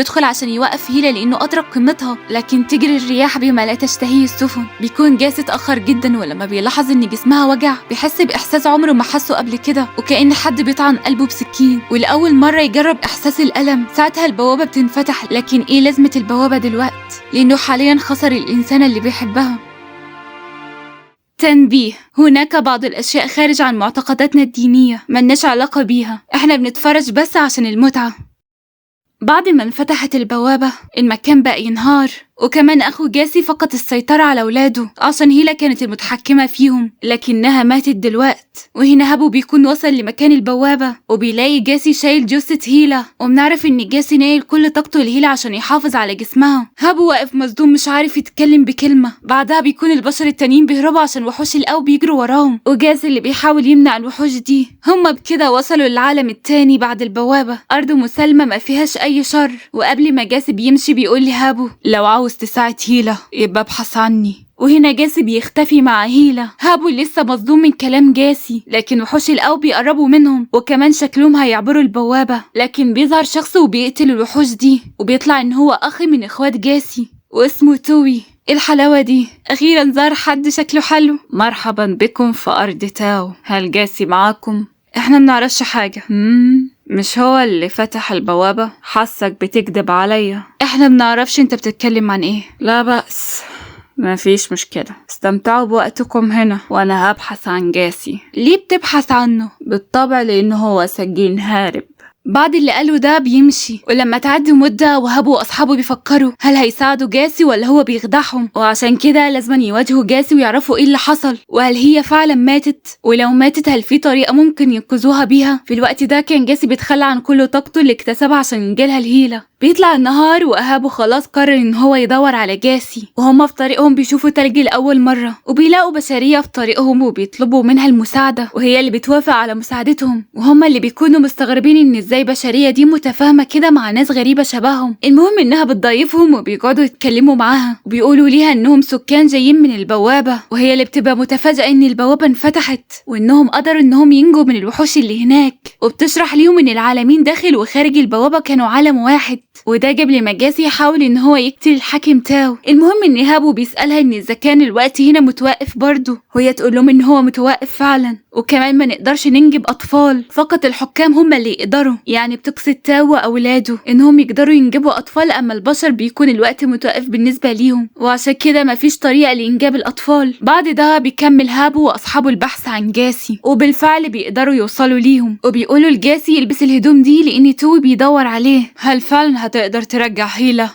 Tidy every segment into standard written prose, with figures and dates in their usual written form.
يدخل عشان يوقف هيلا لأنه أدرك قيمتها، لكن تجري الرياح بما لا تشتهيه السفن. بيكون جاسي اتأخر جدا، ولما بيلاحظ إن جسمها وجع بيحس بإحساس عمره ما حسه قبل كده، وكأن حد بيطعن قلبه بسكين. ولأول مرة يجرب إحساس الألم. ساعتها البوابة بتنفتح، لكن إيه لازمة البوابة دلوقتي؟ لأنه حاليا خسر الإنسان اللي بيحبها. تنبيه: هناك بعض الأشياء خارج عن معتقداتنا الدينية ملناش علاقة بيها، احنا بنتفرج بس عشان المتعة. بعد ما انفتحت البوابة المكان بقى ينهار، وكمان أخو جاسي فقد السيطرة على ولاده عشان هيلا كانت المتحكمة فيهم، لكنها ماتت دلوقت. وهنا هابو بيكون وصل لمكان البوابة وبيلاقي جاسي شايل جثة هيلا، وبنعرف إن جاسي نايل كل طاقته لهيلا عشان يحافظ على جسمها. هابو واقف مصدوم مش عارف يتكلم بكلمة. بعدها بيكون البشر التانيين بيهربوا عشان وحوش القوي بيجروا وراهم، وجاسي اللي بيحاول يمنع الوحوش دي. هما بكده وصلوا للعالم التاني بعد البوابة، أرض مسالمة ما فيهاش أي شر. وقبل ما جاسي بيمشي بيقول لهابو: لو عاوز تساعد هيلا يبقى ابحث عني. وهنا جاسي بيختفي مع هيلا. هابو لسه مصدوم من كلام جاسي، لكن وحوش القوي بيقربوا منهم وكمان شكلهم هيعبروا البوابة، لكن بيظهر شخص وبيقتل الوحوش دي، وبيطلع ان هو اخ من اخوات جاسي واسمه توي. ايه الحلاوة دي؟ اخيرا ظهر حد شكله حلو. مرحبا بكم في ارض تاو، هل جاسي معاكم؟ احنا منعرفش حاجة. مش هو اللي فتح البوابة؟ حاسك بتكذب عليا. احنا منعرفش انت بتتكلم عن ايه. لا بأس، ما فيش مشكلة، استمتعوا بوقتكم هنا وانا هبحث عن جاسي. ليه بتبحث عنه؟ بالطبع لانه هو سجين هارب. بعد اللي قاله ده بيمشي، ولما تعدي مدة وهابو وأصحابه بيفكروا هل هيساعدوا جاسي ولا هو بيخدعهم، وعشان كده لازم يواجهوا جاسي ويعرفوا ايه اللي حصل، وهل هي فعلا ماتت، ولو ماتت هل في طريقة ممكن ينقذوها بيها. في الوقت ده كان جاسي بيتخلى عن كل طاقته اللي اكتسبها عشان ينجلها الهيلة. بيطلع النهار وأهابو خلاص قرر ان هو يدور على جاسي، وهما في طريقهم بيشوفوا تلج لأول مرة، وبيلاقوا بشرية في طريقهم وبيطلبوا منها المساعدة، وهي اللي بتوافق على مساعدتهم. وهما اللي بيكونوا مستغربين ان ازاي بشرية دي متفاهمة كده مع ناس غريبة شبههم. المهم انها بتضايفهم وبيقعدوا يتكلموا معاها، وبيقولوا ليها انهم سكان جايين من البوابة، وهي اللي بتبقى متفاجئة ان البوابة انفتحت وانهم قدروا انهم ينجوا من الوحوش اللي هناك، وبتشرح ليهم ان العالمين داخل وخارج البوابة كانوا عالم واحد، وده جاب لما جاسي يحاول ان هو يقتل الحاكم تاو. المهم ان هابو بيسألها ان اذا كان الوقت هنا متوقف برضه، وهي تقول لهم ان هو متوقف فعلا، وكمان ما نقدرش ننجب اطفال، فقط الحكام هم اللي يقدروا. يعني بتقصد تاو واولاده انهم يقدروا ينجبوا اطفال، اما البشر بيكون الوقت متوقف بالنسبة ليهم، وعشان كده ما فيش طريقة لانجاب الاطفال. بعد ده بيكمل هابو واصحابه البحث عن جاسي، وبالفعل بيقدروا يوصلوا ليهم، وبيقولوا لجاسي يلبس الهدوم دي لان توي بيدور عليه. هل فعلا هتقدر ترجع هيلا؟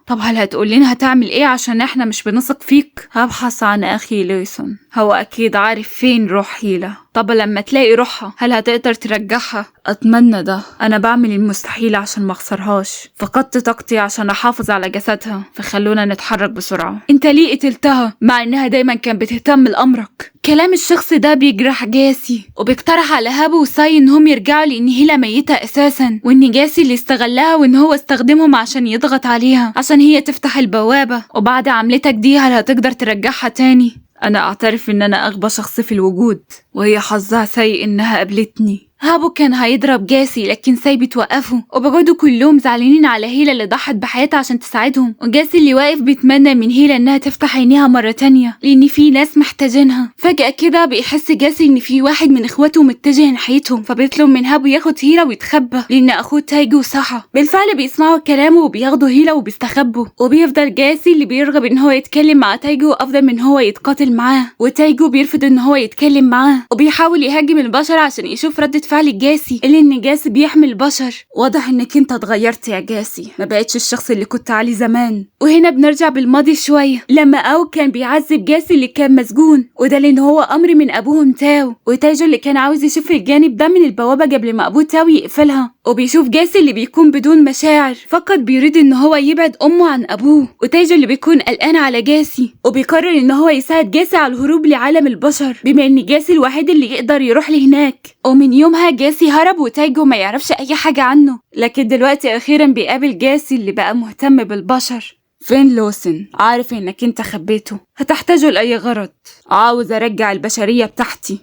طب هل هتقول لنا هتعمل ايه عشان احنا مش بنثق فيك؟ هبحث عن اخي لويسون، هو اكيد عارف فين روح هيلا. طب لما تلاقي روحها هل هتقدر ترجعها؟ اتمنى ده، انا بعمل المستحيل عشان ما اخسرهاش، فقدت طاقتي عشان احافظ على جسدها، فخلونا نتحرك بسرعة. انت ليه قتلتها مع انها دايما كانت بتهتم لامرك؟ كلام الشخص ده بيجرح جاسي، وبيقترح على هابو وساي انهم يرجعوا لان هيلا ميتة اساسا، وان جاسي اللي استغلها وان هو استخدمهم عشان يضغط عليها عشان هي تفتح البوابة. وبعد عملتك دي هل هتقدر ترجعها تاني؟ انا اعترف ان انا اغبى شخص في الوجود، وهي حظها سيء انها قابلتني. هابو كان هيضرب جاسي لكن ساي بتوقفه، وبيقعدوا كلهم زعلانين على هيلا اللي ضحت بحياتها عشان تساعدهم، وجاسي اللي واقف بيتمنى من هيلا انها تفتح عينيها مرة تانية لان في ناس محتاجينها. فجأة كده بيحس جاسي ان في واحد من اخواته متجه ناحيتهم، فبيطلب من هابو ياخد هيلا ويتخبى لان اخوه تايجو صحى. بالفعل بيسمعوا كلامه وبياخدوا هيلا وبيستخبوا، وبيفضل جاسي اللي بيرغب ان هو يتكلم مع تايجو افضل من هو يتقاتل معاه، وتايجو بيرفض ان هو يتكلم معاه، وبيحاول يهاجم البشر عشان يشوف ردة فعل جاسي، اللي ان جاسي بيحمي البشر. واضح انك انت اتغيرت يا جاسي، ما بقتش الشخص اللي كنت عليه زمان. وهنا بنرجع بالماضي شويه لما او كان بيعذب جاسي اللي كان مسجون، وده لان هو امر من ابوهم تاو، وتايجو اللي كان عاوز يشوف الجانب ده من البوابه قبل ما ابوه تاو يقفلها، وبيشوف جاسي اللي بيكون بدون مشاعر، فقط بيريد ان هو يبعد امه عن ابوه. وتايجو اللي بيكون قلقان على جاسي، وبيقرر ان هو يساعد جاسي على الهروب لعالم البشر بما ان جاسي الوحيد اللي يقدر يروح لهناك. ومن يومها جاسي هرب وتايجو ما يعرفش اي حاجة عنه، لكن دلوقتي اخيرا بيقابل جاسي اللي بقى مهتم بالبشر. فين لوسن؟ عارف انك انت خبيته، هتحتاجه لاي غرض. عاوز ارجع البشرية بتاعتي.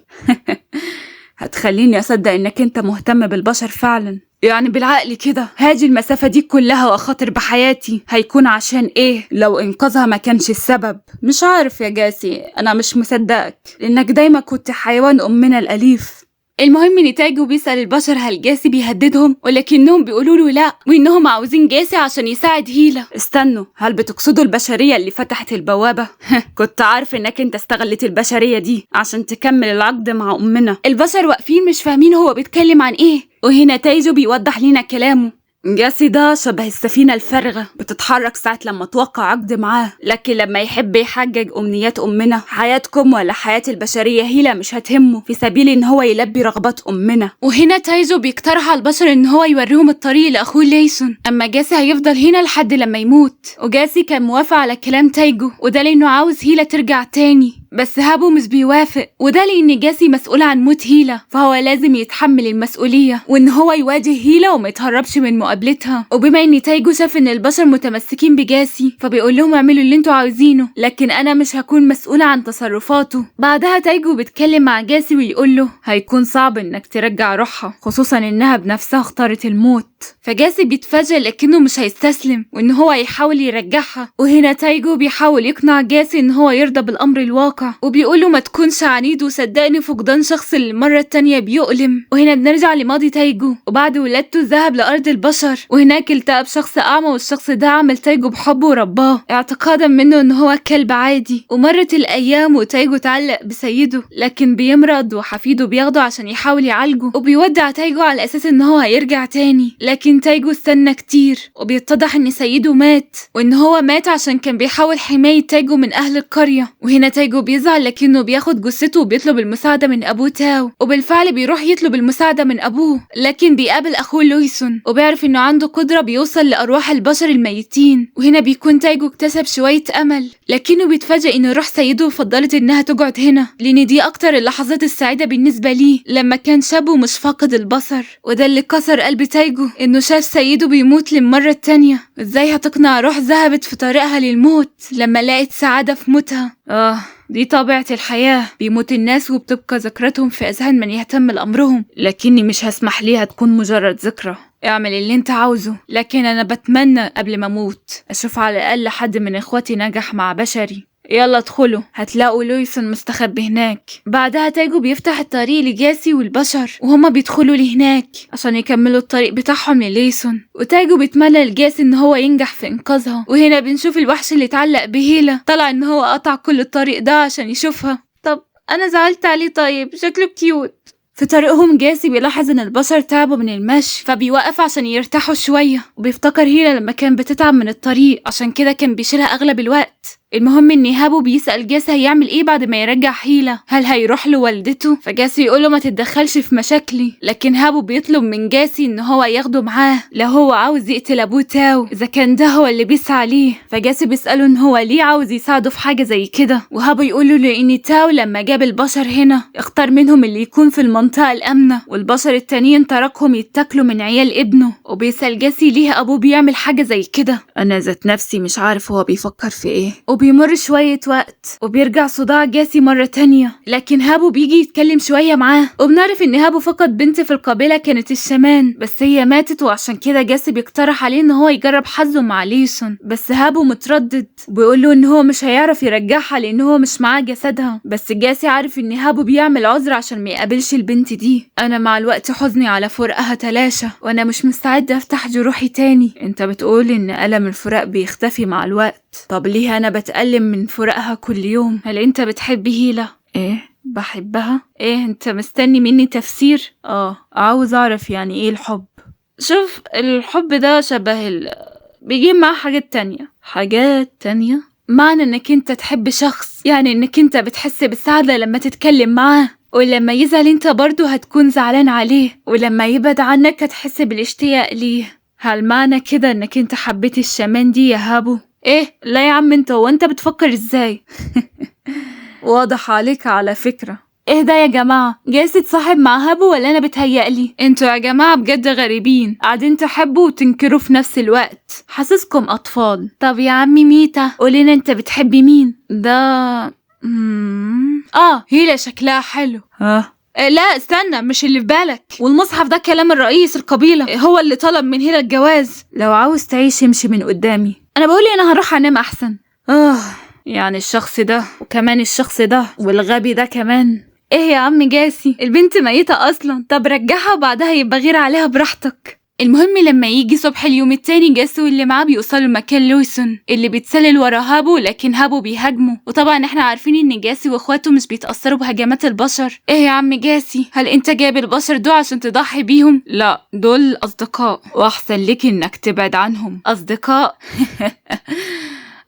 هتخليني أصدق إنك أنت مهتم بالبشر فعلا. يعني بالعقل كده هاجي المسافة دي كلها وأخاطر بحياتي هيكون عشان إيه لو إنقاذها ما كانش السبب؟ مش عارف يا جاسي، أنا مش مصدقك لأنك دايما كنت حيوان أمنا الأليف. المهم إن تايجو بيسأل البشر هل جاسي بيهددهم، ولكنهم بيقولوا له لا، وإنهم عاوزين جاسي عشان يساعد هيلا. استنوا، هل بتقصدوا البشرية اللي فتحت البوابة؟ كنت عارف إنك أنت استغلت البشرية دي عشان تكمل العقد مع أمنا. البشر واقفين مش فاهمين هو بيتكلم عن إيه، وهنا تايجو بيوضح لنا كلامه. جاسي ده شبه السفينة الفارغة بتتحرك ساعة لما توقع عقد معاه، لكن لما يحب يحقق أمنيات أمنا حياتكم ولا حياة البشرية هيلا مش هتهمه في سبيل إن هو يلبي رغبات أمنا. وهنا تايجو بيقترح على البشر إن هو يوريهم الطريق لأخوه ليسون، أما جاسي هيفضل هنا لحد لما يموت. وجاسي كان موافق على كلام تايجو، وده لأنه عاوز هيلا ترجع تاني، بس هابو مش بيوافق، وده لأن جاسي مسؤول عن موت هيلا، فهو لازم يتحمل المسؤولية وإن هو يواجه هيلا وما يتهربش من مقابلتها. وبما إن تايجو شاف إن البشر متمسكين بجاسي فبيقول لهم اعملوا اللي انتوا عاوزينه، لكن أنا مش هكون مسؤولة عن تصرفاته. بعدها تايجو بيتكلم مع جاسي ويقول له هيكون صعب إنك ترجع روحها، خصوصا إنها بنفسها اختارت الموت. فجاسي بيتفاجئ لكنه مش هيستسلم وإن هو هيحاول يرجعها. وهنا تايجو بيحاول يقنع جاسي إن هو يرضى بالأمر الواقع، وبيقوله ما تكونش عنيد وصدقني فقدان شخص للمرة التانية بيؤلم. وهنا بنرجع لماضي تايجو، وبعد ولادته ذهب لأرض البشر، وهناك التقى بشخص أعمى، والشخص ده عمل تايجو بحبه ورباه اعتقادا منه إن هو كلب عادي. ومرت الأيام وتايجو تعلق بسيده، لكن بيمرض وحفيده بياخده عشان يحاول يعالجه، وبيودع تايجو على أساس إن هو هيرجع تاني. لكن تايجو استنى كتير، وبيتضح إن سيده مات، وإن هو مات عشان كان بيحاول حماية تايجو من أهل القرية. وهنا تايجو بيزعل لكنه بياخد جثته وبيطلب المساعدة من أبوه تاو، وبالفعل بيروح يطلب المساعدة من أبوه، لكن بيقابل أخوه لويسون وبيعرف إنه عنده قدرة بيوصل لأرواح البشر الميتين. وهنا بيكون تايجو اكتسب شوية أمل، لكنه بيتفاجئ إن روح سيده فضلت إنها تقعد هنا، لأن دي أكتر اللحظات السعيدة بالنسبة ليه لما كان شاب ومش فاقد البصر. وده اللي كسر قلب تايجو، إنه شاف سيده بيموت للمرة التانية. إزاي هتقنع روح ذهبت في طريقها للموت لما لقت سعادة في موتها؟ دي طبيعة الحياة، بيموت الناس وبتبقى ذكرتهم في أذهان من يهتم لأمرهم، لكني مش هسمح ليها تكون مجرد ذكرى. اعمل اللي انت عاوزه، لكن أنا بتمنى قبل ما أموت أشوف على الأقل حد من إخواتي نجح مع بشري. يلا ادخلوا، هتلاقوا لويسون مستخبي هناك. بعدها تايجو بيفتح الطريق لجاسي والبشر، وهما بيدخلوا لهناك عشان يكملوا الطريق بتاعهم لليسون. وتايجو بيتمنى لجاسي ان هو ينجح في انقاذها. وهنا بنشوف الوحش اللي اتعلق بهيلا طلع ان هو قطع كل الطريق ده عشان يشوفها. طب انا زعلت عليه، طيب شكله كيوت. في طريقهم جاسي بيلاحظ ان البشر تعبوا من المشي، فبيوقف عشان يرتاحوا شوية، وبيفتكر هيلا لما كان بتتعب من الطريق عشان كده كان بيشيلها اغلب الوقت. المهم ان هابو بيسأل جاسي هيعمل ايه بعد ما يرجع هيلا، هل هيروح لوالدته؟ فجاسي يقوله ما تتدخلش في مشاكلي، لكن هابو بيطلب من جاسي ان هو ياخده معاه لو هو عاوز يقتل ابوه تاو اذا كان ده هو اللي بيسعى ليه. فجاسي بيسأله ان هو ليه عاوز يساعده في حاجة زي كده، وهابو يقوله لان تاو لما جاب البشر هنا اختار منهم اللي يكون في المنطقة الامنة، والبشر التانيين تركهم يتاكلوا من عيال ابنه. وبيسأل جاسي ليه ابوه بيعمل حاجة زي كده. انا ذات نفسي مش عارف هو بيفكر في ايه. وبيمر شوية وقت وبيرجع صداع جاسي مرة تانية، لكن هابو بيجي يتكلم شوية معاه، وبنعرف ان هابو فقد بنت في القبيلة كانت الشمان، بس هي ماتت، وعشان كده جاسي بيقترح عليه ان هو يجرب حظه مع ليسون. بس هابو متردد وبيقول له ان هو مش هيعرف يرجعها لان هو مش معاه جسدها، بس جاسي عارف ان هابو بيعمل عذر عشان ما يقابلش البنت دي. انا مع الوقت حزني على فراقها تلاشى، وانا مش مستعد افتح جروحي تاني. انت بتقول ان ألم الفراق بيختفي مع الوقت، طب ليه انا بتألم من فراقها كل يوم؟ هل انت بتحب هيلا؟ ايه بحبها؟ ايه انت مستني مني تفسير؟ عاوز اعرف يعني ايه الحب. شوف، الحب ده شبه بيجيب معاه حاجات تانية. حاجات تانية؟ معنى انك انت تحب شخص يعني انك انت بتحس بالسعادة لما تتكلم معاه، ولما يزعل انت برضو هتكون زعلان عليه، ولما يبعد عنك هتحس بالاشتياق ليه. هل معنى كده انك انت حبيت الشمان دي يا هابو؟ ايه لا يا عم، انت وانت بتفكر ازاي؟ واضح عليك على فكرة. ايه ده يا جماعة، جاي تتصاحب مع هابو ولا انا بتهيألي؟ انتوا يا جماعة بجد غريبين، قاعدين تحبوا وتنكروا في نفس الوقت، حاسسكم اطفال. طب يا عمي ميتا قولينا انت بتحبي مين؟ ده هيلا شكلها حلو. لا استنى، مش اللي في بالك. والمصحف ده كلام الرئيس القبيلة، هو اللي طلب من هيلا الجواز. لو عاوز تعيش امشي من قدامي. انا بقولي انا هروح انام احسن. يعني الشخص ده وكمان الشخص ده والغبي ده كمان. ايه يا عم جاسي، البنت ميتة اصلا. طب رجعها وبعدها يبقى غير عليها براحتك. المهم لما يجي صبح اليوم التاني، جاسو واللي معاه بيوصلوا لمكان لويسون اللي بيتسلل ورا هابو، لكن هابو بيهاجمه. وطبعا احنا عارفين ان جاسي واخواته مش بيتأثروا بهجمات البشر. ايه يا عم جاسي، هل انت جايب البشر دول عشان تضحي بيهم؟ لا، دول اصدقاء واحسن لك انك تبعد عنهم. اصدقاء؟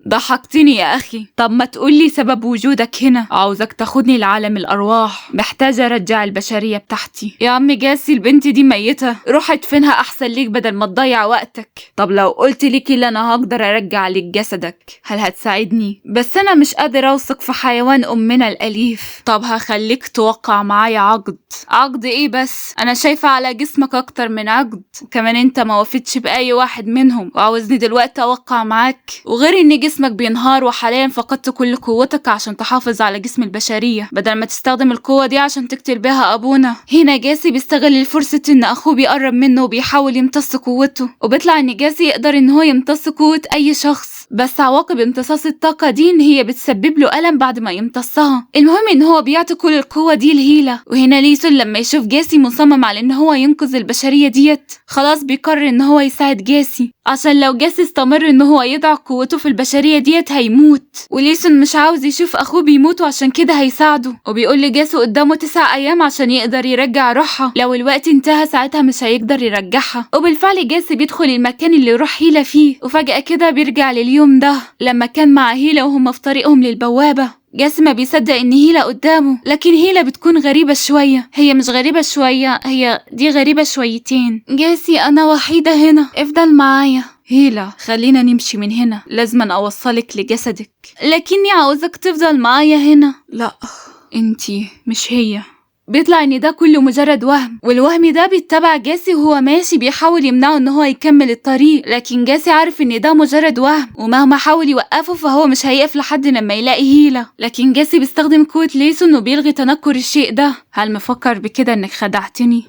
ضحكتني يا أخي. طب ما تقولي سبب وجودك هنا. عاوزك تاخدني لعالم الأرواح، محتاجة أرجع البشرية بتاعتي. يا عم جاسي البنت دي ميتة، روح ادفنها أحسن ليك بدل ما تضيع وقتك. طب لو قلت ليكي اللي أنا هقدر أرجع لك جسدك، هل هتساعدني؟ بس أنا مش قادر أوثق في حيوان أمنا الأليف. طب هخليك توقع معايا عقد. عقد إيه بس؟ أنا شايفة على جسمك أكتر من عقد، وكمان أنت ما وفتش بأي واحد منهم، وعاوزني دلوقتي أوقع معاك. وغير إن جسمك بينهار، وحاليا فقدت كل قوتك عشان تحافظ على جسم البشرية، بدل ما تستخدم القوة دي عشان تقتل بها أبونا. هنا جاسي بيستغل الفرصة إن أخوه بيقرب منه وبيحاول يمتص قوته، وبيطلع إن جاسي يقدر إن هو يمتص قوة أي شخص، بس عواقب امتصاص الطاقة دي إن هي بتسبب له ألم بعد ما يمتصها. المهم إن هو بيعطي كل القوة دي لهيلا. وهنا ليسون لما يشوف جاسي مصمم على إن هو ينقذ البشرية ديت، خلاص بيقرر إن هو يساعد جاسي، عشان لو جاسي استمر إن هو يضع قوته في البشرية ديت هيموت. وليسون مش عاوز يشوف أخوه بيموت، وعشان كده هيساعده، وبيقول لجاسي قدامه 9 أيام عشان يقدر يرجع روحها. لو الوقت انتهى ساعتها مش هيقدر يرجعها. وبالفعل جاسي بيدخل المكان اللي يروح هيلا فيه، وفجأة كده بيرجع لليوم ده لما كان مع هيلا وهم في طريقهم للبوابة. جاسي ما بيصدق ان هيلا قدامه، لكن هيلا بتكون غريبة شوية. هي مش غريبة شوية، هي دي غريبة شويتين. جاسي انا وحيدة هنا، افضل معايا. هيلا خلينا نمشي من هنا، لازم اوصلك لجسدك. لكني عاوزك تفضل معايا هنا. لا انتي مش هي. بيطلع ان ده كله مجرد وهم، والوهم ده بيتبع جاسي وهو ماشي بيحاول يمنعه ان هو يكمل الطريق، لكن جاسي عارف ان ده مجرد وهم، ومهما حاول يوقفه فهو مش هيقف لحد لما يلاقي هيلا. لكن جاسي بيستخدم قوة ليسون وبيلغي تنكر الشيء ده. هل مفكر بكده انك خدعتني؟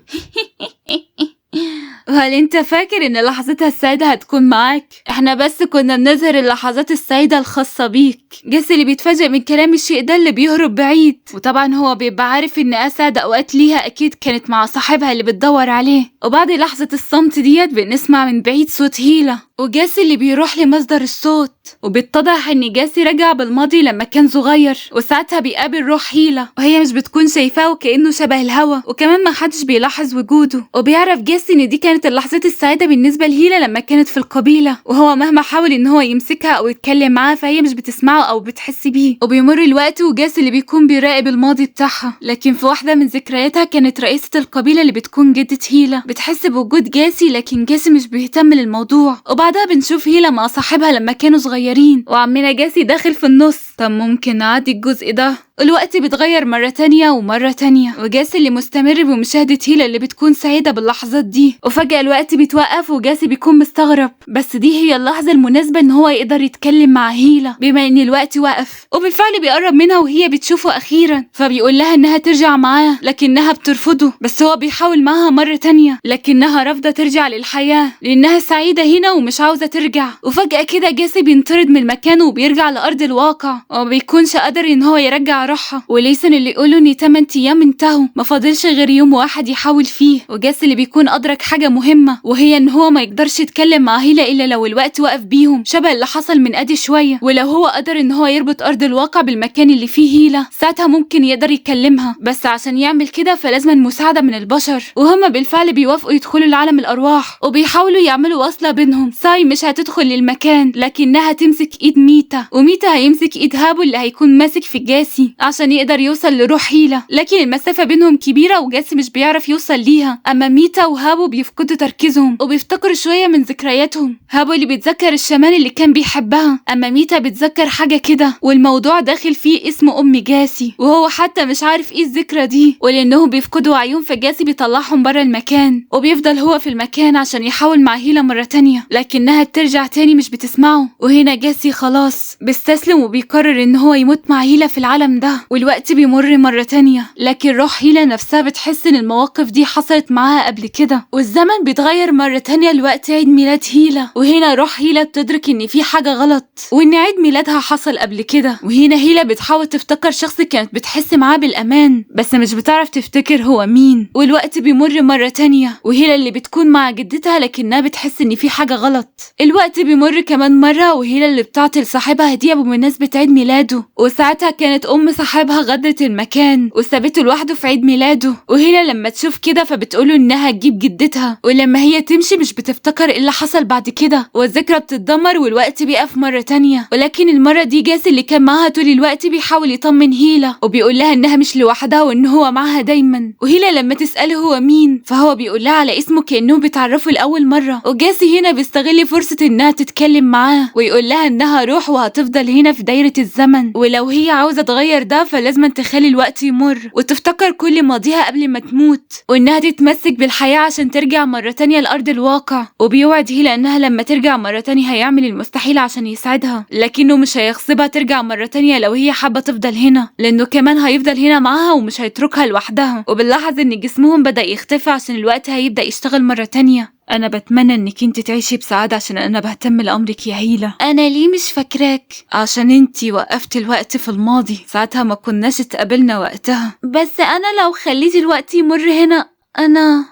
هل انت فاكر ان لحظتها السعيدة هتكون معاك؟ احنا بس كنا بنظهر اللحظات السعيدة الخاصة بيك. جاسي اللي بيتفاجئ من كلام الشيء ده اللي بيهرب بعيد، وطبعا هو بيبقى عارف ان اسعد اوقات ليها اكيد كانت مع صاحبها اللي بتدور عليه. وبعد لحظة الصمت ديت بنسمع من بعيد صوت هيلا، وجاسي اللي بيروح لمصدر الصوت، وبيتضح ان جاسي رجع بالماضي لما كان صغير، وساعتها بيقابل روح هيلا وهي مش بتكون شايفاه وكأنه شبه الهوا، وكمان ما حدش بيلاحظ وجوده. وبيعرف جاسي ان دي كانت اللحظات السعيدة بالنسبة لهيلا لما كانت في القبيلة، وهو مهما حاول ان هو يمسكها او يتكلم معاها فهي مش بتسمعه او بتحس بيه. وبيمر الوقت وجاسي اللي بيكون بيراقب الماضي بتاعها، لكن في واحدة من ذكرياتها كانت رئيسة القبيلة اللي بتكون جدة هيلا بتحس بوجود جاسي، لكن جاسي مش بيهتم للموضوع. وبعدها بنشوف هيلا مع صاحبها لما كانوا صغيرين، وعمنا جاسي داخل في النص. طب ممكن نعدي الجزء ده؟ الوقت بيتغير مرة تانية ومرة تانية، وجاسي اللي مستمر بمشاهدة هيلا اللي بتكون سعيدة باللحظات دي. وفجأة الوقت بيتوقف وجاسي بيكون مستغرب، بس دي هي اللحظة المناسبة ان هو يقدر يتكلم مع هيلا بما ان الوقت وقف. وبالفعل بيقرب منها وهي بتشوفه اخيرا، فبيقول لها انها ترجع معاه لكنها بترفضه، بس هو بيحاول معاها مرة تانية لكنها رافضة ترجع للحياة لانها سعيدة هنا ومش عاوزة ترجع. وفجأة كده جاسي بينطرد من المكان وبيرجع لأرض الواقع، وما بيكونش قادر ان هو يرجع روحها. وليسون اللي يقولوا ان 8 ايام انتهوا، ما فاضلش غير يوم واحد يحاول فيه. وجاسي اللي بيكون ادرك حاجة مهمة، وهي ان هو ما يقدرش يتكلم مع هيلا الا لو الوقت وقف بيهم، شبه اللي حصل من ادي شوية. ولو هو قدر ان هو يربط ارض الواقع بالمكان اللي فيه هيلا ساعتها ممكن يقدر يكلمها، بس عشان يعمل كده فلازم مساعدة من البشر. وهم بالفعل بيوافقوا يدخلوا لعالم الارواح، وبيحاولوا يعملوا وصلة بينهم. ساي مش هتدخل للمكان لكنها تمسك ايد ميتا، وميتا هيمسك ايد هابو اللي هيكون ماسك في جاسي عشان يقدر يوصل لروح هيلا، لكن المسافة بينهم كبيرة وجاسي مش بيعرف يوصل ليها. اما ميتا وهابو بيفقدوا تركيزهم وبيفتكروا شوية من ذكرياتهم. هابو اللي بيتذكر الشمان اللي كان بيحبها، اما ميتا بتذكر حاجة كده والموضوع داخل فيه اسم ام جاسي، وهو حتى مش عارف ايه الذكرى دي. ولانهم بيفقدوا وعيهم فجاسي بيطلعهم بره المكان، وبيفضل هو في المكان عشان يحاول مع هيلا مرة تانية لكنها بترجع تاني مش بتسمعه. وهنا جاسي خلاص بيستسلم وبيقرر بيقرر ان هو يموت مع هيلا في العالم ده، والوقت بيمر مرة تانية، لكن روح هيلا نفسها بتحس ان المواقف دي حصلت معاها قبل كده، والزمن بيتغير مرة تانية لوقت عيد ميلاد هيلا. وهنا روح هيلا بتدرك ان في حاجة غلط، وان عيد ميلادها حصل قبل كده. وهنا هيلا بتحاول تفتكر شخص كانت بتحس معاه بالامان، بس مش بتعرف تفتكر هو مين. والوقت بيمر مرة تانية، وهيلا اللي بتكون مع جدتها لكنها بتحس ان في حاجة غلط. الوقت بيمر كمان مرة، وهيلا اللي بتعطي لصاحبها هدية بمناسبة عيد ميلاده، وساعتها كانت ام صاحبها غدرت المكان وسابته لوحده في عيد ميلاده. وهيلا لما تشوف كده فبتقوله انها تجيب جدتها، ولما هي تمشي مش بتفتكر ايه اللي حصل بعد كده، والذكرى بتتدمر والوقت بيقف مرة تانية. ولكن المرة دي جاسي اللي كان معاها طول الوقت بيحاول يطمن هيلا، وبيقول لها انها مش لوحدها وان هو معاها دايما. وهيلا لما تسأله هو مين فهو بيقول لها على اسمه كأنهم بيتعرفوا لأول مرة. وجاسي هنا بيستغل فرصة انها تتكلم معاه ويقول لها انها روح وهتفضل هنا في دايرة الزمن، ولو هي عاوزة تغير ده فلازم تخلي الوقت يمر وتفتكر كل ماضيها قبل ما تموت، وانها تتمسك بالحياة عشان ترجع مرة تانية لأرض الواقع. وبيوعد هيلا انها لما ترجع مرة تانية هيعمل المستحيل عشان يساعدها، لكنه مش هيغصبها ترجع مرة تانية لو هي حابة تفضل هنا، لانه كمان هيفضل هنا معاها ومش هيتركها لوحدها. وبنلاحظ ان جسمهم بدأ يختفي عشان الوقت هيبدأ يشتغل مرة تانية. انا بتمنى انك انت تعيشي بسعادة عشان انا بهتم لامرك يا هيلا. انا ليه مش فاكراك؟ عشان انتي وقفت الوقت في الماضي، ساعتها ما كناش اتقابلنا وقتها. بس انا لو خليت الوقت يمر هنا انا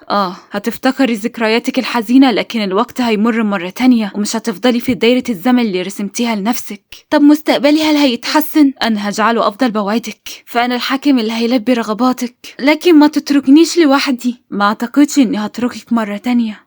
هتفتكري ذكرياتك الحزينة، لكن الوقت هيمر مرة تانية ومش هتفضلي في دايرة الزمن اللي رسمتيها لنفسك. طب مستقبلي هل هيتحسن؟ انا هجعله افضل بوعدك، فانا الحاكم اللي هيلبي رغباتك، لكن ما تتركنيش لوحدي. ما اعتقدش اني هتركك مرة تانية.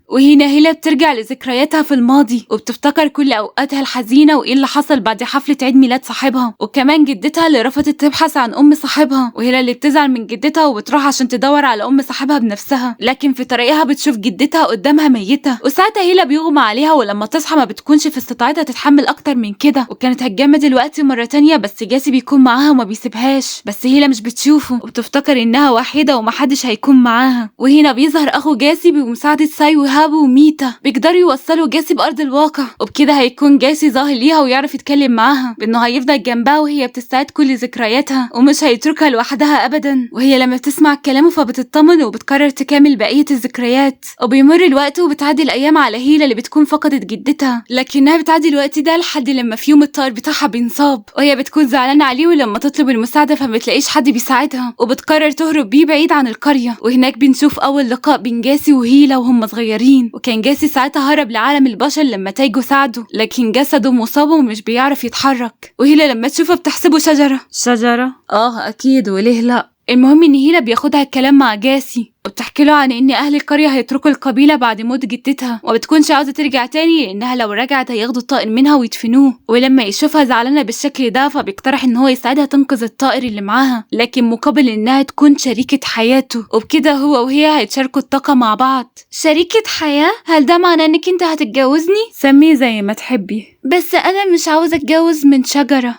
وهنا هيلا بترجع لذكرياتها في الماضي وبتفتكر كل اوقاتها الحزينه وايه اللي حصل بعد حفله عيد ميلاد صاحبها، وكمان جدتها اللي رفضت تبحث عن ام صاحبها، وهيلا اللي بتزعل من جدتها وبتروح عشان تدور على ام صاحبها بنفسها، لكن في طريقها بتشوف جدتها قدامها ميته. وساعتها هيلا بيغمى عليها ولما تصحى ما بتكونش في استطاعتها تتحمل اكتر من كده، وكانت هتجمد الوقت مره تانية بس جاسي بيكون معاها وما بيسيبهاش، بس هيلا مش بتشوفه وبتفتكر انها وحيده ومحدش هيكون معاها. وهنا بيظهر اخو جاسي بمساعده ساي وهابو وميتا، بيقدروا يوصلوا جاسي بأرض الواقع، وبكده هيكون جاسي ظاهر ليها ويعرف يتكلم معاها بأنه هيفضل جنبها وهي بتستعيد كل ذكرياتها ومش هيتركها لوحدها أبدا. وهي لما بتسمع كلامه فبتطمن وبتقرر تكمل بقية الذكريات. وبيمر الوقت وبتعدي الأيام على هيلا اللي بتكون فقدت جدتها، لكنها بتعدي الوقت ده لحد لما في يوم الطائر بتاعها بينصاب، وهي بتكون زعلانة عليه ولما تطلب المساعدة فبتلاقيش حد بيساعدها وبتقرر تهرب بيه بعيد عن القرية. وهناك بنشوف أول لقاء بين جاسي وهيلا وهم صغيرين، وكان جاسي ساعتها هرب لعالم البشر لما تايجو ساعده، لكن جسده مصاب ومش بيعرف يتحرك. وهيلا لما تشوفه بتحسبه شجرة أكيد، وليه لأ. المهم ان هيلا بياخدها الكلام مع جاسي وبتحكي له عن ان اهل القريه هيتركوا القبيله بعد موت جدتها، وبتكونش عاوزه ترجع تاني لانها لو رجعت هياخدوا الطائر منها ويدفنوه. ولما يشوفها زعلانه بالشكل ده فبيقترح ان هو يساعدها تنقذ الطائر اللي معاها، لكن مقابل انها تكون شريكه حياته، وبكده هو وهي هيتشاركوا الطاقه مع بعض. شريكه حياه؟ هل ده معناه انك انت هتتجوزني؟ سميه زي ما تحبي، بس انا مش عاوزه اتجوز من شجره.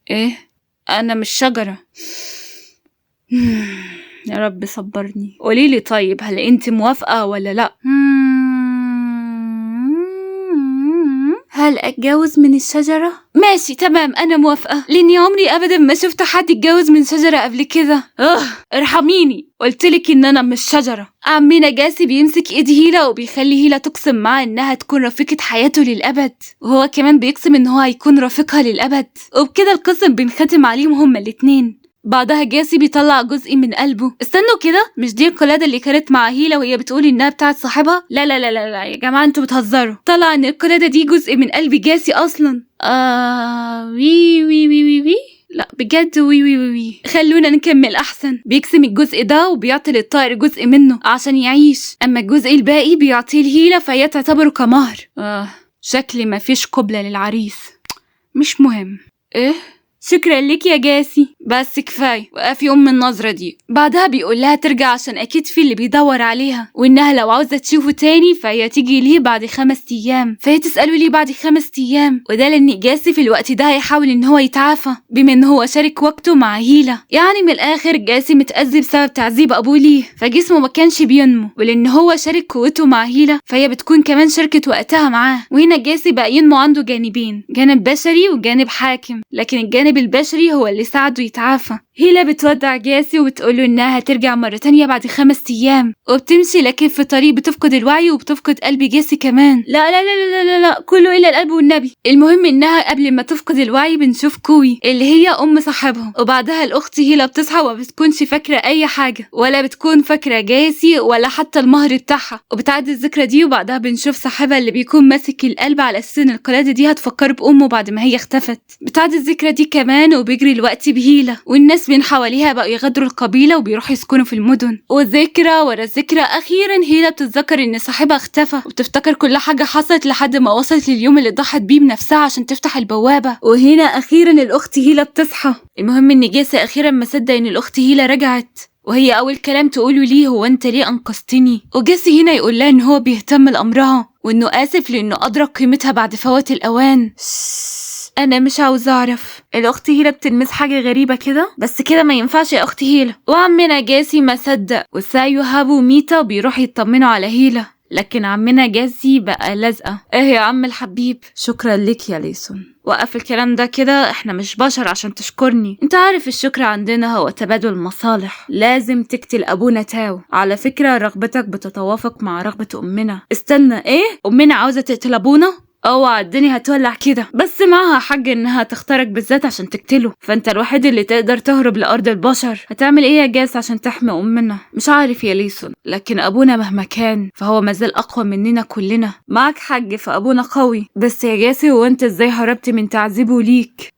ايه؟ انا مش شجره. يا رب صبرني. قوليلي طيب، هل انت موافقة ولا لا؟ هل اتجوز من الشجرة؟ ماشي تمام، انا موافقة، لاني عمري ابدا ما شفت حد يتجوز من شجرة قبل كده. ارحميني، قلتلك ان انا مش شجرة. عمنا جاسي بيمسك ايد هيلا وبيخلي هيلا تقسم معاه انها تكون رفيقة حياته للابد، وهو كمان بيقسم ان هو هيكون رفيقها للابد، وبكده القسم بينختم عليهم هما الاتنين. بعدها جاسي بيطلع جزء من قلبه. استنوا كده، مش دي القلادة اللي كانت مع هيلا وهي بتقول انها بتاعت صاحبها؟ لا لا لا لا لا يا جماعة انتوا بتهزروا. طلع ان القلادة دي جزء من قلب جاسي اصلا. وي وي وي وي وي لا بجد وي وي وي. خلونا نكمل احسن. بيقسم الجزء ده وبيعطي للطائر جزء منه عشان يعيش، اما الجزء الباقي بيعطيه لهيلا فهي تعتبره كمهر. شكلي مفيش قبلة للعريس. مش مهم. ايه؟ شكرا لك يا جاسي. بس كفاية، وقفي النظرة دي. بعدها بيقول لها ترجع عشان أكيد في اللي بيدور عليها، وإنها لو عاوزة تشوفه تاني فهي تيجي ليه بعد 5 أيام. فهي تسأله ليه بعد 5 أيام، وده لأن جاسي في الوقت ده هيحاول إن هو يتعافى بما إن هو شارك وقته مع هيلا. يعني من الآخر جاسي متأذي بسبب تعذيب أبوه ليه، فجسمه ما كانش بينمو، ولأن هو شارك قوته مع هيلا فهي بتكون كمان شاركت وقتها معاه. وهنا جاسي بقى ينمو عنده جانبين، جانب بشري وجانب حاكم، لكن الجانب البشري هو اللي ساعده يتعافى. هيلا بتودع جاسي وبتقوله إنها هترجع مرة تانية بعد 5 أيام، وبتمشي لكن في الطريق بتفقد الوعي وبتفقد قلب جاسي كمان. لا لا لا لا لا لا، كله إلا القلب والنبي. المهم إنها قبل ما تفقد الوعي بنشوف كوي اللي هي أم صاحبها، وبعدها الأخت هيلا بتصحى وما بتكونش فاكرة أي حاجة، ولا بتكون فاكرة جاسي ولا حتى المهر بتاعها، وبتعدي الذكرى دي. وبعدها بنشوف صاحبها اللي بيكون ماسك القلب على أساس إن القلادة دي هتفكره بأمه بعد ما هي اختفت. بتعدي الذكرى دي كمان، وبيجري الوقت بهيلا، والناس من حواليها بقوا يغادروا القبيلة وبيروحوا يسكنوا في المدن. وذكرى ورا ذكرى أخيرا هيلا بتتذكر إن صاحبها اختفى، وبتفتكر كل حاجة حصلت لحد ما وصلت لليوم اللي ضحت بيه بنفسها عشان تفتح البوابة. وهنا أخيرا الأخت هيلا بتصحى. المهم إن جاسي أخيرا ما صدق إن الأخت هيلا رجعت، وهي أول كلام تقوله ليه هو أنت ليه أنقذتني؟ وجاسي هنا يقول لها إن هو بيهتم لأمرها، وإنه آسف لأنه أدرك قيمتها بعد فوات الأوان. أنا مش عاوز أعرف. الأخت هيلا بتلمس حاجة غريبة كده، بس كده ما ينفعش يا أخت هيلا. وعمنا جاسي ما صدق، وسايو هابو وميتا بيروحوا يطمنوا على هيلا، لكن عمنا جاسي بقى لازقة. إيه يا عم الحبيب؟ شكرا لك يا ليسون. وقف الكلام ده كده، احنا مش بشر عشان تشكرني. انت عارف الشكر عندنا هو تبادل مصالح. لازم تقتل ابونا تاو. على فكرة رغبتك بتتوافق مع رغبة امنا. استنى، ايه؟ امنا عاوزة تقتل ابونا؟ اوعى الدنيا هتولع كده. بس معها حق انها تختارك بالذات عشان تقتله، فانت الوحيد اللي تقدر تهرب لارض البشر. هتعمل ايه يا جاس عشان تحمي امنا؟ مش عارف يا ليسون، لكن ابونا مهما كان فهو مازال اقوى مننا كلنا. معك حق، فابونا قوي. بس يا جاسي هو انت ازاي هربت من تعذيبه ليك؟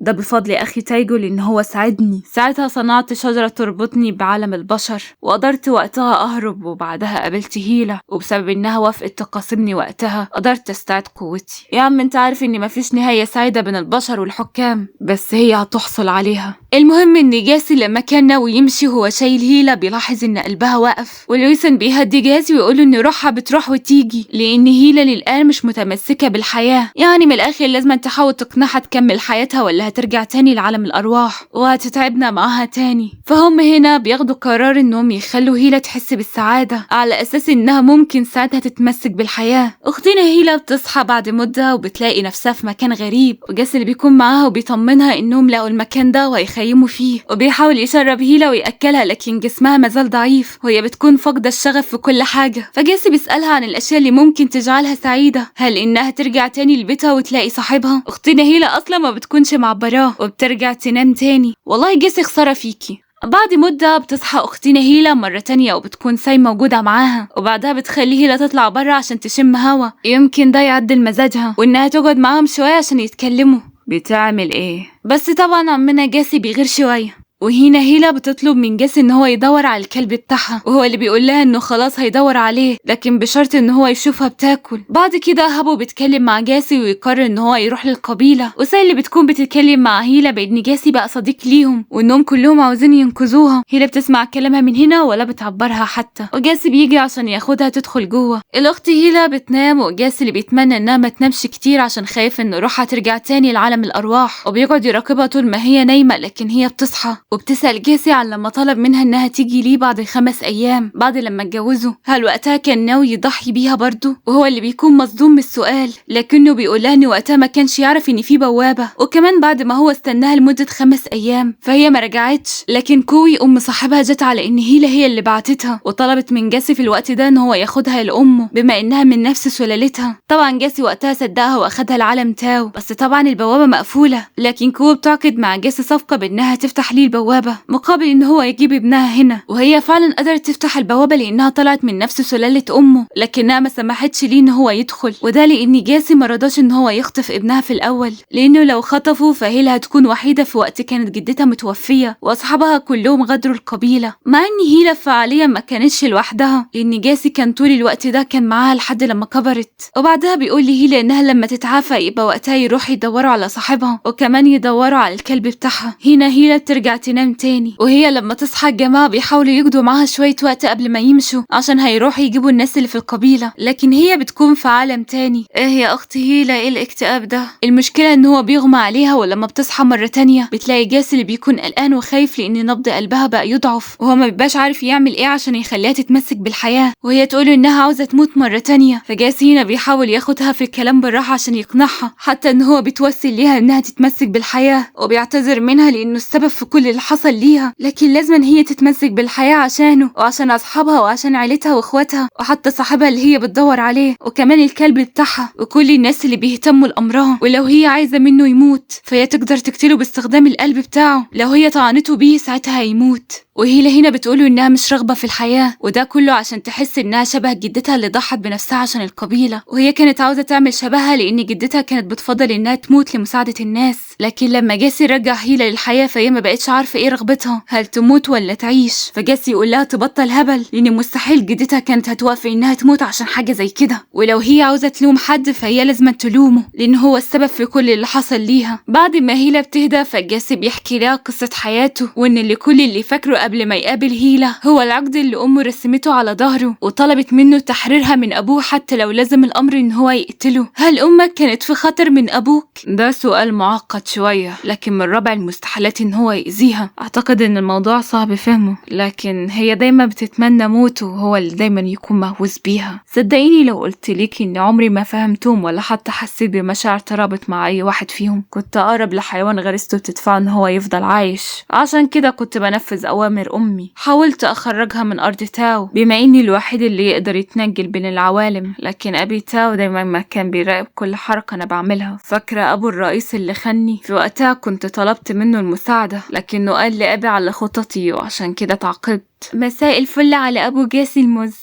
ده بفضل أخي تايجو لأن هو ساعدني. ساعتها صنعت شجرة تربطني بعالم البشر، وقدرت وقتها أهرب، وبعدها قابلت هيلا، وبسبب إنها وافقت تقاسمني وقتها قدرت أستعيد قوتي. يا عم أنت عارف إن مفيش نهاية سعيدة بين البشر والحكام، بس هي هتحصل عليها. المهم إن جاسي لما كان ناوي يمشي هو شايل هيلا بيلاحظ إن قلبها وقف، ولويسن بيهدي جاسي ويقول إن روحها بتروح وتيجي، لأن هيلا للآن مش متمسكة بالحياة. يعني من الآخر لازم تحاول تقنعها تكمل حياتها ولا هترجع تاني لعالم الأرواح وهتتعبنا معاها تاني. فهم هنا بياخدوا قرار إنهم يخلوا هيلا تحس بالسعادة على أساس إنها ممكن ساعتها تتمسك بالحياة. أختنا هيلا بتصحى بعد مدة وبتلاقي نفسها في مكان غريب، وجاسي اللي بيكون معاها وبيطمنها إنهم لقوا المكان ده وهيخيموا فيه، وبيحاول يشرب هيلا ويأكلها لكن جسمها مازال ضعيف وهي بتكون فاقدة الشغف في كل حاجة. فجاسي بيسألها عن الأشياء اللي ممكن تجعلها سعيدة، هل إنها ترجع تاني لبيتها وتلاقي صاحبها؟ أختنا هيلا أصلا ما بتكونش معبراه وبترجع تنام تاني. والله جاسي خسارة فيكي. بعد مدة بتصحى أختنا هيلا مرة تانية وبتكون ساي موجودة معاها، وبعدها بتخلي هيلا تطلع برا عشان تشم هوا، يمكن ده يعدل مزاجها، وإنها تقعد معاهم شوية عشان يتكلموا. بتعمل إيه؟ بس طبعا عمنا جاسي بيغير شوية. وهنا هيلا بتطلب من جاسي ان هو يدور على الكلب بتاعها، وهو اللي بيقول لها انه خلاص هيدور عليه لكن بشرط ان هو يشوفها بتاكل. بعد كده هابو بيتكلم مع جاسي ويقرر ان هو يروح للقبيله، وساي اللي بتكون بتتكلم مع هيلا بان جاسي بقى صديق ليهم وانهم كلهم عاوزين ينقذوها. هيلا بتسمع كلامها من هنا ولا بتعبرها حتى، وجاسي بيجي عشان ياخدها تدخل جوه. الاخت هيلا بتنام، وجاسي اللي بيتمنى انها ما تنامش كتير عشان خايف ان روحها ترجع تاني لعالم الارواح، وبيقعد يراقبها طول ما هي نايمه لكن هي بتصحى. وبتسأل جاسي عن لما طلب منها انها تيجي ليه بعد 5 ايام بعد لما اتجوزوا، هل وقتها كان ناوي يضحي بيها برضه؟ وهو اللي بيكون مصدوم من السؤال، لكنه بيقول لها ان وقتها ما كانش يعرف ان في بوابه، وكمان بعد ما هو استناها لمده 5 ايام فهي ما رجعتش. لكن كوي ام صاحبها جت على ان هي اللي بعتتها، وطلبت من جاسي في الوقت ده ان هو ياخدها لامه بما انها من نفس سلالتها. طبعا جاسي وقتها صدقها واخدها لعالم تاو، بس طبعا البوابه مقفوله، لكن كوي بتعقد مع جاسي صفقه بانها تفتح ليه البوابه البوابة مقابل إن هو يجيب ابنها هنا. وهي فعلا قدرت تفتح البوابة لأنها طلعت من نفس سلالة أمه، لكنها ما سمحتش ليه إن هو يدخل، وده لأن جاسي مرضاش إن هو يخطف ابنها في الأول، لأنه لو خطفه فهيلا هتكون وحيدة في وقت كانت جدتها متوفية وأصحابها كلهم غدروا القبيلة. مع إن هيلا فعليا ما كانتش لوحدها، لأن جاسي كان طول الوقت ده كان معاها لحد لما كبرت. وبعدها بيقول لهيلا إنها لما تتعافى يبقى وقتها يروح يدوروا على صاحبها وكمان يدوروا على الكلب بتاعها. هنا هيلا ترجع تنام تاني، وهي لما تصحى الجماعة بيحاولوا يقضوا معاها شوية وقت قبل ما يمشوا عشان هيروحوا يجيبوا الناس اللي في القبيلة، لكن هي بتكون في عالم تاني. ايه يا اختي هيلا، ايه الاكتئاب ده؟ المشكلة ان هو بيغمى عليها، ولما بتصحى مرة تانية بتلاقي جاسي اللي بيكون قلقان وخايف لان نبض قلبها بقى يضعف، وهو ما بيبقاش عارف يعمل ايه عشان يخليها تتمسك بالحياة، وهي تقول انها عاوزة تموت مرة تانية. فجاسي هنا بيحاول ياخدها في الكلام بالراحة عشان يقنعها، حتى ان هو بيتوسل ليها انها تتمسك بالحياة وبيعتذر منها لانه السبب في كل اللي حصل ليها، لكن لازم هي تتمسك بالحياة عشانه وعشان اصحابها وعشان عيلتها واخواتها وحتى صاحبها اللي هي بتدور عليه وكمان الكلب بتاعها وكل الناس اللي بيهتموا لامرها. ولو هي عايزة منه يموت فهي تقدر تقتله باستخدام القلب بتاعه، لو هي طعنته بيه ساعتها هيموت. وهيلا هنا بتقوله انها مش راغبة في الحياة، وده كله عشان تحس انها شبه جدتها اللي ضحت بنفسها عشان القبيلة، وهي كانت عاوزة تعمل شبهها لان جدتها كانت بتفضل انها تموت لمساعدة الناس. لكن لما جاسي رجع هيلا للحياة فهي ما بقتش عارفة ايه رغبتها، هل تموت ولا تعيش. فجاسي يقول لها تبطل هبل لان مستحيل جدتها كانت هتوافق انها تموت عشان حاجة زي كده، ولو هي عاوزة تلوم حد فهي لازم تلومه لان هو السبب في كل اللي حصل ليها. بعد ما هيلا بتهدى فجاسي بيحكي لها قصة حياته، وان اللي كل اللي فاكره قبل ما يقابل هيلا هو العقد اللي امه رسمته على ظهره وطلبت منه تحريرها من ابوه حتى لو لازم الامر ان هو يقتله. هل امك كانت في خطر من ابوك؟ ده سؤال معقد شوية، لكن من رابع المستحيلات ان هو يأذيها. اعتقد ان الموضوع صعب فهمه، لكن هي دايما بتتمنى موته وهو اللي دايما يكون مهووس بيها. صدقيني لو قلت ليكي ان عمري ما فهمتهم ولا حتى حسيت بمشاعر ترابط مع اي واحد فيهم. كنت اقرب لحيوان غريزته بتدفعه ان هو يفضل عايش، عشان كده كنت بنفذ اوامر امي. حاولت اخرجها من ارض تاو بما اني الوحيد اللي يقدر يتنقل بين العوالم، لكن ابي تاو دايما ما كان بيراقب كل حركة انا بعملها. فاكرة ابو الرئيس اللي خني؟ في وقتها كنت طلبت منه المساعدة لكنه قال لأبي على خططي وعشان كده تعاقبت. مساء الفل على ابو جاسي المز.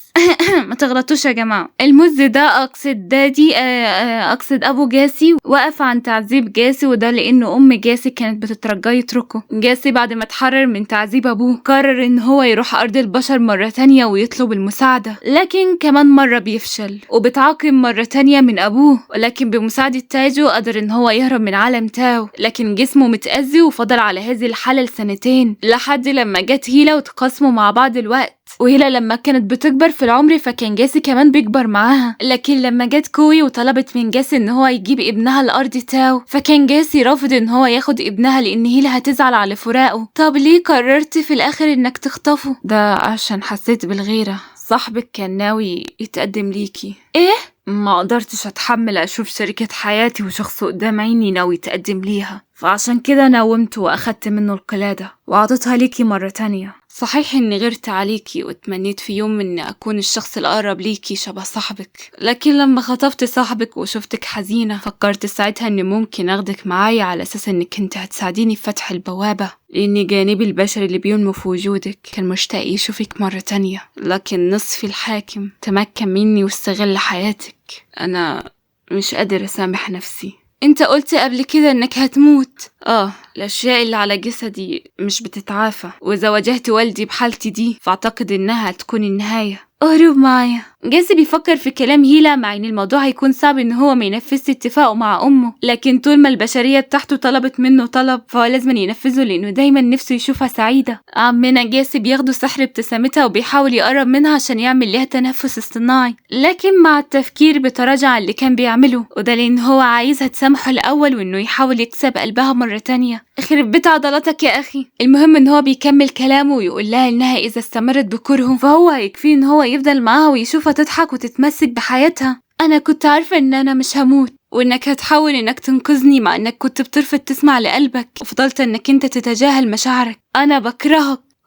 ما تغلطوش يا جماعة، المز ده اقصد دادي، اقصد ابو جاسي وقف عن تعذيب جاسي، وده لانه ام جاسي كانت بتترجاه يتركه. جاسي بعد ما اتحرر من تعذيب ابوه قرر ان هو يروح ارض البشر مرة تانية ويطلب المساعدة، لكن كمان مرة بيفشل وبتعاقب مرة تانية من ابوه، ولكن بمساعدة تاجو قدر ان هو يهرب من عالم تاو، لكن جسمه متأذي وفضل على هذه الحالة لسنتين لحد لما جت هيلا وتقاسموا مع بعض الوقت. وهيلا لما كانت بتكبر في العمر فكان جاسي كمان بيكبر معاها، لكن لما جت كوي وطلبت من جاسي ان هو يجيب ابنها لأرض تاو فكان جاسي رافض ان هو ياخد ابنها لان هيلا هتزعل على فراقه. طب ليه قررت في الاخر انك تخطفه؟ ده عشان حسيت بالغيرة، صاحبك كان ناوي يتقدم ليكي. ايه؟ ما قدرتش اتحمل اشوف شريكة حياتي وشخص قدام عيني ناوي يتقدم ليها، فعشان كده ناومته واخدت منه القلادة وعطيتها ليكي مرة تانية. صحيح اني غيرت عليكي واتمنيت في يوم اني اكون الشخص الاقرب ليكي شبه صاحبك، لكن لما خطفت صاحبك وشفتك حزينة فكرت ساعتها اني ممكن اخدك معايا على اساس انك انت هتساعديني في فتح البوابة، لاني جانبي البشري اللي بينمو في وجودك كان مشتاق يشوفك مرة تانية، لكن نصفي الحاكم تمكن مني واستغل حياتك. انا مش قادر اسامح نفسي. انت قلت قبل كده انك هتموت. الاشياء اللي على جسدي مش بتتعافى، واذا واجهت والدي بحالتي دي فاعتقد انها هتكون النهاية. اهرب معايا. جاسي بيفكر في كلام هيلا مع ان الموضوع هيكون صعب ان هو ما ينفذش اتفاقه مع امه، لكن طول ما البشرية بتاعته طلبت منه طلب فهو لازم ينفذه لانه دايما نفسه يشوفها سعيدة. عمنا جاسي بياخده سحر ابتسامتها وبيحاول يقرب منها عشان يعمل لها تنفس اصطناعي، لكن مع التفكير بتراجع عن اللي كان بيعمله، وده لان هو عايزها تسامحه الاول وانه يحاول يكسب قلبها مرة تانية. اخرب بيت عضلاتك يا اخي. المهم ان هو بيكمل كلامه ويقول لها انها اذا استمرت بكرهه فهو هيكفيه ان هو يفضل معاها ويشوفها تضحك وتتمسك بحياتها. انا كنت عارفة ان انا مش هموت وانك هتحاول انك تنقذني مع انك كنت بترفض تسمع لقلبك وفضلت انك انت تتجاهل مشاعرك. انا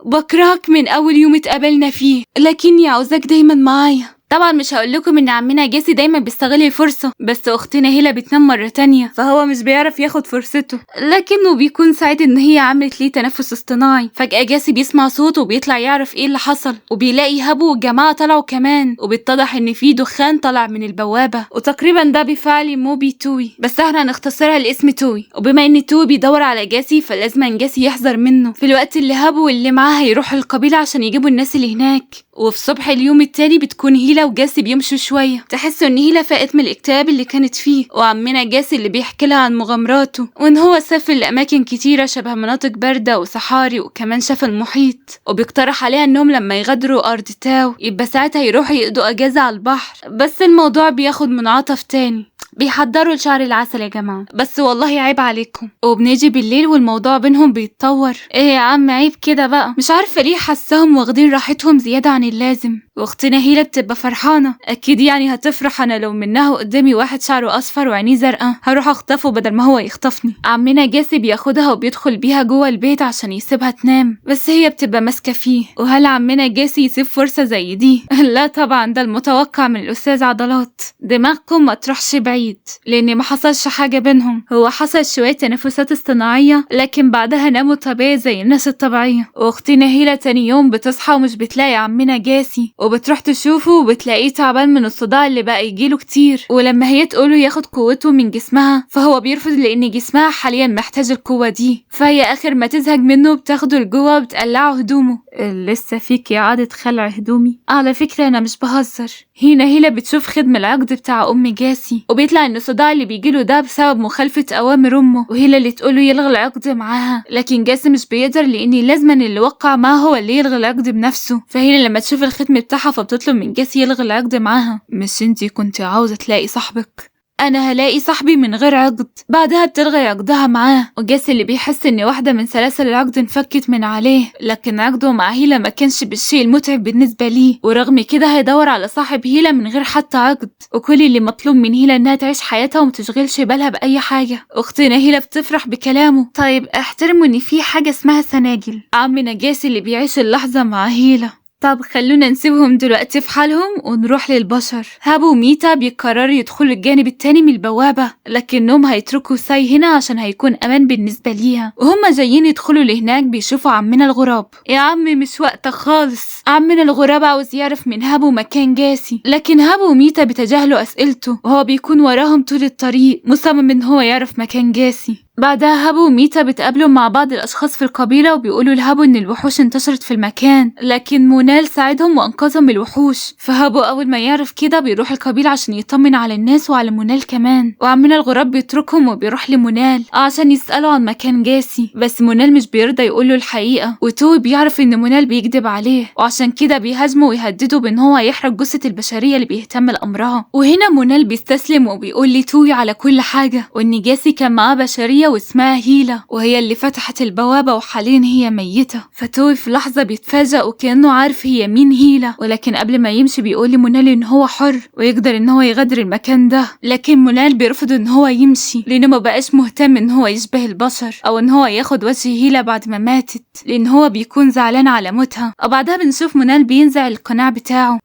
بكرهك من اول يوم اتقابلنا فيه، لكني عاوزاك دايما معايا. طبعا مش هقول لكم ان عمنا جاسي دايما بيستغل الفرصة، بس اختنا هيلا بتنام مرة تانية فهو مش بيعرف ياخد فرصته، لكنه بيكون سعيد ان هي عملت ليه تنفس اصطناعي. فجأة جاسي بيسمع صوت وبيطلع يعرف ايه اللي حصل، وبيلاقي هابو والجماعة طلعوا كمان، وبيتضح ان في دخان طلع من البوابة، وتقريبا ده بفعل موبي توي، بس احنا هنختصرها لاسم توي. وبما ان توي بيدور على جاسي فلازم جاسي يحذر منه في الوقت اللي هابو واللي معاه هيروحوا القبيلة عشان يجيبوا الناس اللي هناك. وفي صبح اليوم التاني بتكون هيلا وجاسي بيمشوا شوية، تحسوا ان هيلا فاقت من الاكتئاب اللي كانت فيه، وعمنا جاسي اللي بيحكي لها عن مغامراته وان هو سافر لاماكن كتيرة شبه مناطق باردة وصحاري، وكمان شاف المحيط، وبيقترح عليها انهم لما يغادروا ارض تاو يبقى ساعتها يروحوا يقضوا اجازة على البحر. بس الموضوع بياخد منعطف تاني، بيحضروا لشهر العسل يا جماعة، بس والله عيب عليكم. وبنيجي بالليل والموضوع بينهم بيتطور. ايه يا عم عيب كده بقى، مش عارفة ليه حاساهم واخدين راحتهم زيادة عن اللازم. واختنا هيلا بتبقى فرحانة، اكيد يعني هتفرح انا لو منها قدامي واحد شعره اصفر وعينيه زرقاء هروح اخطفه بدل ما هو يخطفني. عمنا جاسي بياخدها وبيدخل بيها جوه البيت عشان يسيبها تنام، بس هي بتبقى ماسكة فيه. وهل عمنا جاسي يسيب فرصة زي دي؟ لا طبعا، ده المتوقع من الاستاذ عضلات. دماغكم ما تروحش بعيد، لان ما حصلش حاجة بينهم، هو حصل شوية تنفسات اصطناعية لكن بعدها ناموا طبيعي زي الناس الطبيعية. واختنا هيلا تاني يوم بتصحى ومش بتلاقي عمنا جاسي، وبتروح تشوفه وبتلاقيه تعبان من الصداع اللي بقى يجيله كتير. ولما هي تقوله ياخد قوته من جسمها فهو بيرفض لان جسمها حاليا محتاج القوة دي. فهي اخر ما تزهق منه بتاخده لجوه وبتقلعه هدومه. لسه فيك اعادة خلع هدومي؟ على فكرة انا مش بهزر. هنا هيلا بتشوف خدم العقد بتاع ام جاسي، وبيطلع ان الصداع اللي بيجيله ده بسبب مخالفة اوامر امه، وهيلا اللي تقوله يلغي العقد معاها، لكن جاسي مش بيقدر لان لازما اللي وقع معاه هو اللي يلغي العقد بنفسه. فهيلا لما تشوف الختم بتاعها فبتطلب من جاسي يلغي العقد معاها. مش انتي كنت عاوزة تلاقي صاحبك؟ انا هلاقي صاحبي من غير عقد. بعدها بتلغي عقدها معاه، وجاسي اللي بيحس ان واحدة من سلاسل العقد انفكت من عليه، لكن عقده مع هيلا ما كانش بالشيء المتعب بالنسبة ليه، ورغم كده هيدور على صاحب هيلا من غير حتى عقد. وكل اللي مطلوب من هيلا انها تعيش حياتها ومتشغلش بالها باي حاجة. اختنا هيلا بتفرح بكلامه. طيب احترموا ان في حاجة اسمها سناجل. عمنا جاسي اللي بيعيش اللحظة مع هيلا. طب خلونا نسيبهم دلوقتي في حالهم ونروح للبشر. هابو وميتا بيقرروا يدخلوا الجانب التاني من البوابة، لكنهم هيتركوا ساي هنا عشان هيكون امان بالنسبة ليها. وهم جايين يدخلوا لهناك بيشوفوا عمنا الغراب. يا عمي مش وقتك خالص، عمنا الغراب عاوز يعرف من هابو مكان جاسي، لكن هابو وميتا بيتجاهلوا اسئلته وهو بيكون وراهم طول الطريق مصمم ان هو يعرف مكان جاسي. بعدها هابو وميتا بتقابلوا مع بعض الأشخاص في القبيلة وبيقولوا لهابو إن الوحوش انتشرت في المكان، لكن مونال ساعدهم وأنقذهم من الوحوش. فهابو أول ما يعرف كده بيروح القبيلة عشان يطمن على الناس وعلى مونال كمان. وعمنا الغراب بيتركهم وبيروح لمونال عشان يسألوا عن مكان جاسي، بس مونال مش بيرضى يقوله الحقيقة، وتوي بيعرف إن مونال بيكذب عليه، وعشان كده بيهاجمه ويهدده بإن هو يحرق جثة البشرية اللي بيهتم لأمرها. وهنا مونال بيستسلم وبيقول لتوي على كل حاجة، وإن جاسي كان معاه بشرية واسمها هيلا وهي اللي فتحت البوابة وحاليا هي ميتة. فتوي في لحظة بيتفاجأ وكأنه عارف هي مين هيلا، ولكن قبل ما يمشي بيقول لمونال ان هو حر ويقدر ان هو يغادر المكان ده، لكن مونال بيرفض ان هو يمشي لانه ما بقاش مهتم ان هو يشبه البشر او ان هو ياخد وجه هيلا بعد ما ماتت، لان هو بيكون زعلان على موتها. وبعدها بنشوف مونال بينزع القناع بتاعه.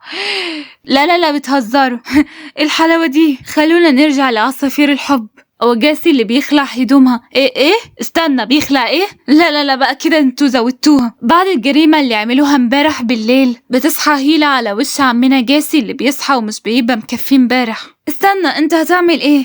لا لا لا بتهزروا الحلاوة دي. خلونا نرجع لعصافير الحب. وجاسي اللي بيخلع هدومها. ايه استنى، بيخلع ايه؟ لا لا لا بقى كده انتوا زودتوها. بعد الجريمة اللي عملوها امبارح بالليل بتصحى هيلا على وش عمنا جاسي اللي بيصحى ومش بيبقى مكفيه امبارح. استنى، انت هتعمل ايه؟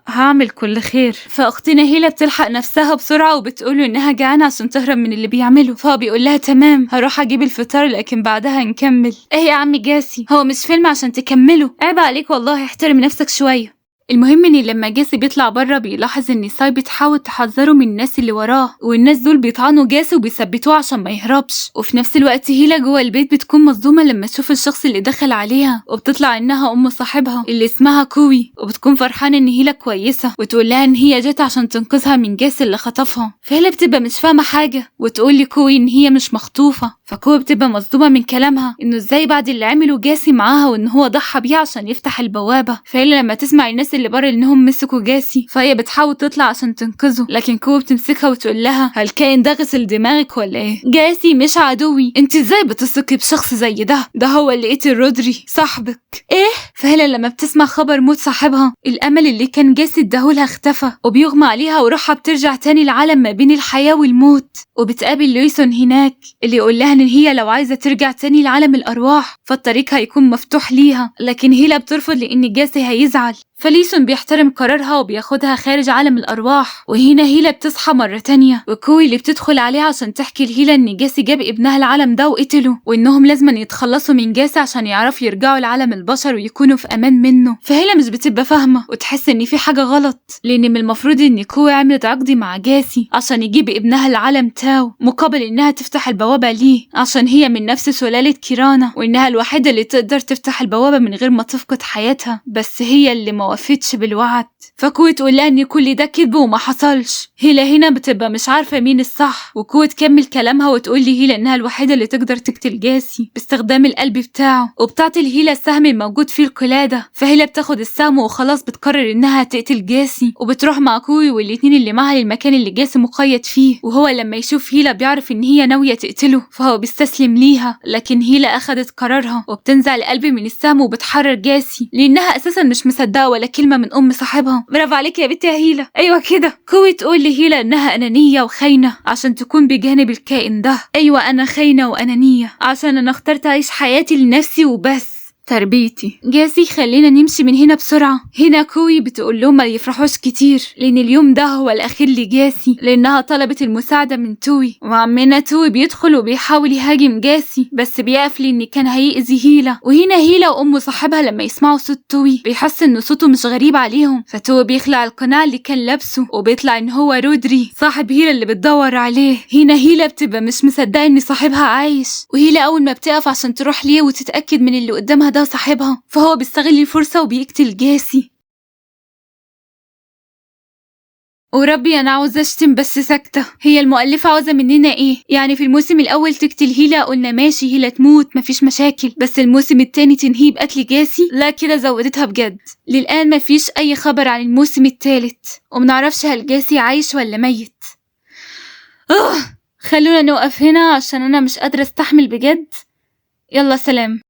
هعمل كل خير. فاختنا هيلا بتلحق نفسها بسرعة وبتقوله انها جعانة عشان تهرب من اللي بيعمله، فهو بيقول لها تمام هروح اجيب الفطار لكن بعدها نكمل. ايه يا عم جاسي، هو مش فيلم عشان تكمله؟ عيب عليك والله، احترم نفسك شوية. المهم ان لما جاسي بيطلع بره بيلاحظ ان ساي بتحاول تحذره من الناس اللي وراه، والناس دول بيطعنوا جاسي وبيثبتوه عشان ما يهربش. وفي نفس الوقت هيلا جوه البيت بتكون مصدومه لما تشوف الشخص اللي دخل عليها، وبتطلع انها ام صاحبها اللي اسمها كوي، وبتكون فرحانه ان هيلا كويسه وتقول لها ان هي جت عشان تنقذها من جاسي اللي خطفها. فهيلا بتبقى مش فاهمه حاجه وتقول لكوي ان هي مش مخطوفه، فكوي بتبقى مصدومه من كلامها انه ازاي بعد اللي عمله جاسي معاها وان هو ضحى بيها عشان يفتح البوابه. فهيلا لما تسمع الناس اللي بره انهم مسكوا جاسي، فهي بتحاول تطلع عشان تنقذه، لكن كوي بتمسكها وتقول لها هالكائن ده غسل دماغك ولا ايه؟ جاسي مش عدوي، انت ازاي بتثقي بشخص زي ده هو اللي قتل رودري صاحبك. ايه؟ فهلا لما بتسمع خبر موت صاحبها، الامل اللي كان جاسي اداهولها اختفى، وبيغمى عليها وروحها بترجع تاني العالم ما بين الحياة والموت، وبتقابل لويسون هناك اللي يقول لها ان هي لو عايزة ترجع تاني لعالم الارواح فالطريق هيكون مفتوح ليها، لكن هيلا بترفض لان جاسي هيزعل. فليسون بيحترم قرارها وبياخدها خارج عالم الأرواح، وهنا هيلا بتصحى مرة تانية، وكوي اللي بتدخل عليها عشان تحكي لهيلا إن جاسي جاب ابنها العالم ده وقتله، وإنهم لازم يتخلصوا من جاسي عشان يعرفوا يرجعوا لعالم البشر ويكونوا في أمان منه. فهيلا مش بتبقى فاهمة وتحس إن في حاجة غلط، لأن من المفروض إن كوي عملت عقد مع جاسي عشان يجيب ابنها العالم تاو مقابل إنها تفتح البوابة ليه، عشان هي من نفس سلالة كيرانا، وإنها الوحيدة اللي تقدر تفتح البوابة من غير ما تفقد حياتها، بس هي اللي ما وفتش بالوعد. فكوي تقول لها ان كل ده كذب وما حصلش. هيلا هنا بتبقى مش عارفه مين الصح، وكوي تكمل كلامها وتقول لي هيلا انها الوحيده اللي تقدر تقتل جاسي باستخدام القلب بتاعه، وبتعطي لهيلا السهم الموجود فيه القلاده، فهيلا بتاخد السهم وخلاص بتقرر انها تقتل جاسي، وبتروح مع كوي والاتنين اللي معها للمكان اللي جاسي مقيد فيه، وهو لما يشوف هيلا بيعرف ان هي ناويه تقتله فهو بيستسلم ليها، لكن هيلا اخدت قرارها وبتنزع القلب من السهم وبتحرر جاسي لانها اساسا مش مصدقه ولا كلمه من ام صاحبها. برافو عليك يا بنتي يا هيلا، ايوه كده. كوي تقول لهيلا انها انانيه وخاينه عشان تكون بجانب الكائن ده. ايوه انا خاينه وانانيه عشان انا اخترت اعيش حياتي لنفسي وبس، تربيتي. جاسي خلينا نمشي من هنا بسرعة. هنا كوي بتقول لهم ما يفرحوش كتير لأن اليوم ده هو الأخير لجاسي، لأنها طلبت المساعدة من توي، وعمنا توي بيدخل وبيحاول يهاجم جاسي بس بيقف لأن كان هيأذي هيلا. وهنا هيلا وأم صاحبها لما يسمعوا صوت توي بيحس إن صوته مش غريب عليهم، فتوي بيخلع القناع اللي كان لابسه وبيطلع إن هو رودري صاحب هيلا اللي بتدور عليه. هنا هيلا بتبقى مش مصدقة إن صاحبها عايش، وهيلا أول ما بتقف عشان تروح ليه وتتأكد من اللي قدامها ده صاحبها، فهو بيستغل الفرصة وبيقتل جاسي. وربي انا عاوزة اشتم بس ساكتة. هي المؤلفة عاوزة مننا ايه؟ يعني في الموسم الاول تقتل هيلا قلنا ماشي، هيلا تموت مفيش مشاكل، بس الموسم التاني تنهيه بقتل جاسي؟ لا كده زودتها بجد. للآن مفيش اي خبر عن الموسم التالت ومنعرفش هل جاسي عايش ولا ميت. خلونا نوقف هنا عشان انا مش قادرة استحمل بجد. يلا سلام.